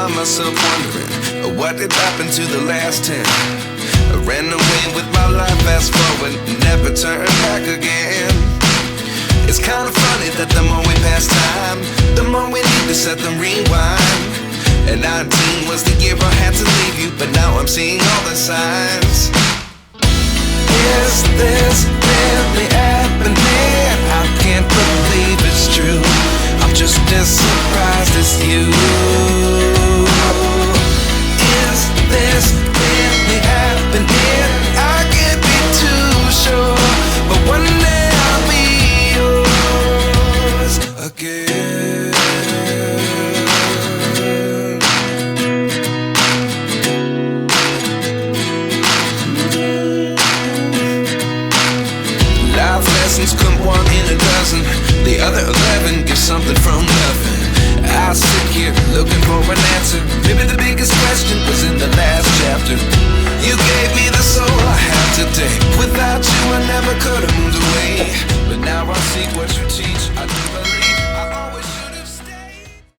find myself wondering what did happen to the last 10. I ran away with my life, fast forward, never turn back again. It's kind of funny that the more we pass time, the more we need to set them rewind. And 19 was the year I had to leave you, but now I'm seeing all the signs. Is this really happening?